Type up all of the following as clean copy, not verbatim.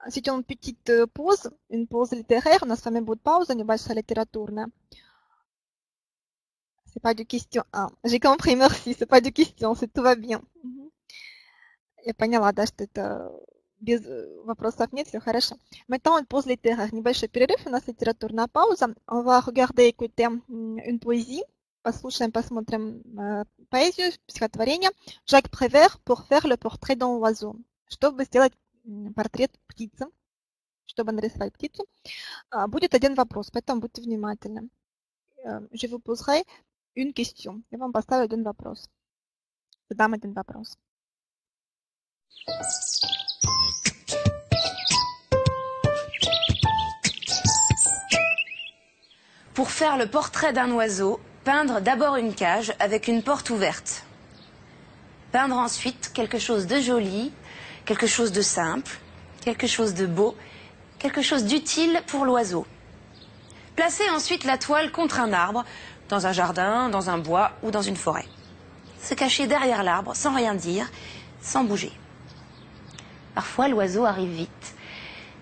Сейчас une petite pause, une pause littéraire. У нас с вами будет пауза небольшая литературная. C'est pas du question. А, j'ai compris, merci. C'est pas du question, c'est tout va bien. Я поняла, да, что это без вопросов нет, все хорошо. Maintenant, une pause littéraire. Небольшой перерыв, у нас литературная пауза. On va regarder, écouter une poésie. Послушаем, посмотрим поэзию, стихотворение. Жак Prévert pour faire le portrait d'un oiseau. Чтобы сделать портрет птицы, чтобы нарисовать птицу, будет один вопрос, поэтому будьте внимательны. Je vous poserai une question. Я вам поставлю один вопрос. Задам один вопрос. Pour faire le portrait d'un oiseau, peindre d'abord une cage avec une porte ouverte. Peindre ensuite quelque chose de joli, quelque chose de simple, quelque chose de beau, quelque chose d'utile pour l'oiseau. Placer ensuite la toile contre un arbre, dans un jardin, dans un bois ou dans une forêt. Se cacher derrière l'arbre sans rien dire, sans bouger. Parfois l'oiseau arrive vite,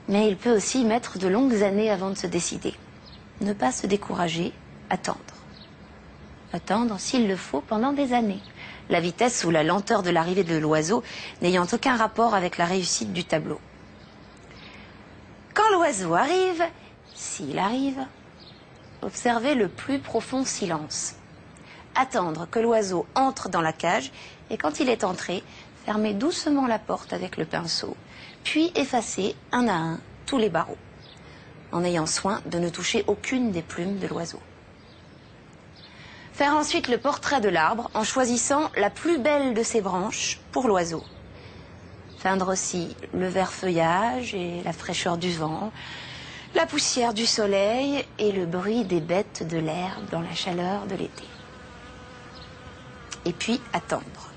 mais il peut aussi mettre de longues années avant de se décider. Ne pas se décourager, attendre. Attendre s'il le faut pendant des années. La vitesse ou la lenteur de l'arrivée de l'oiseau n'ayant aucun rapport avec la réussite du tableau. Quand l'oiseau arrive, s'il arrive, observez le plus profond silence. Attendre que l'oiseau entre dans la cage et quand il est entré, fermez doucement la porte avec le pinceau, puis effacez un à un tous les barreaux, en ayant soin de ne toucher aucune des plumes de l'oiseau. Faire ensuite le portrait de l'arbre en choisissant la plus belle de ses branches pour l'oiseau. Peindre aussi le vert feuillage et la fraîcheur du vent, la poussière du soleil et le bruit des bêtes de l'herbe dans la chaleur de l'été. Et puis attendre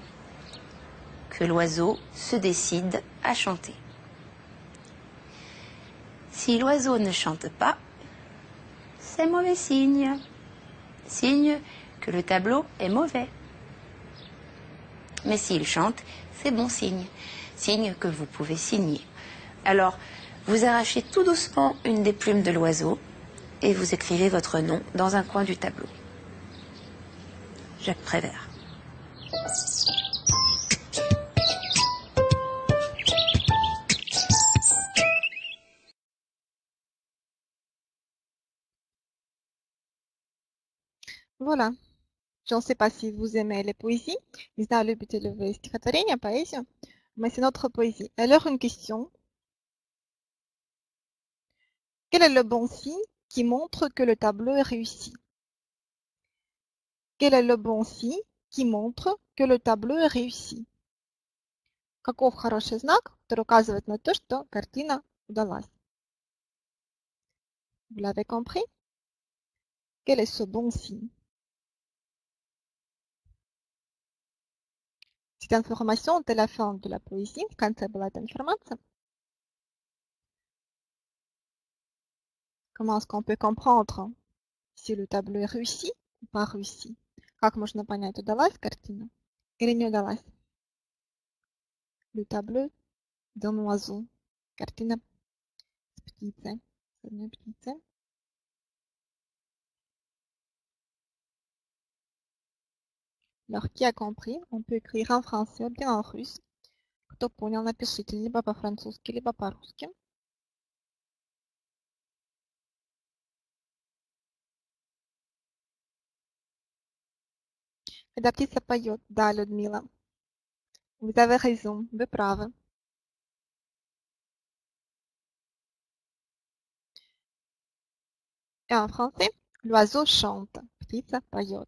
que l'oiseau se décide à chanter. Si l'oiseau ne chante pas, c'est mauvais signe. Signe que le tableau est mauvais. Mais s'il chante, c'est bon signe. Signe que vous pouvez signer. Alors, vous arrachez tout doucement une des plumes de l'oiseau et vous écrivez votre nom dans un coin du tableau. Jacques Prévert. Voilà. Je ne sais pas si vous aimez les poésies. Не знаю, любите ли вы стихотворения, поэзию. Mais c'est notre poésie. Alors, une question. Quel est le bon signe qui montre que le tableau est réussi? Quel est le bon signe qui montre que le tableau est réussi? Каков хороший знак, который указывает на то, что картина удалась? Vous l'avez compris? Quel est ce bon signe? Cette information de la fin de la poésie, в конце была эта информация. Comment est-ce qu'on peut comprendre si le tableau est réussi ou pas réussi? Как можно понять, удалась картина или не удалась? Le tableau d'un oiseau. Картина с птицей. С одной птицей. Alors, qui a compris? On peut écrire en français ou bien en russe. Кто понял, напишите либо по-французски, либо по-русски. Когда птица поет, да, Людмила. Vous avez raison, вы правы. Et en français, l'oiseau chante, птица поет.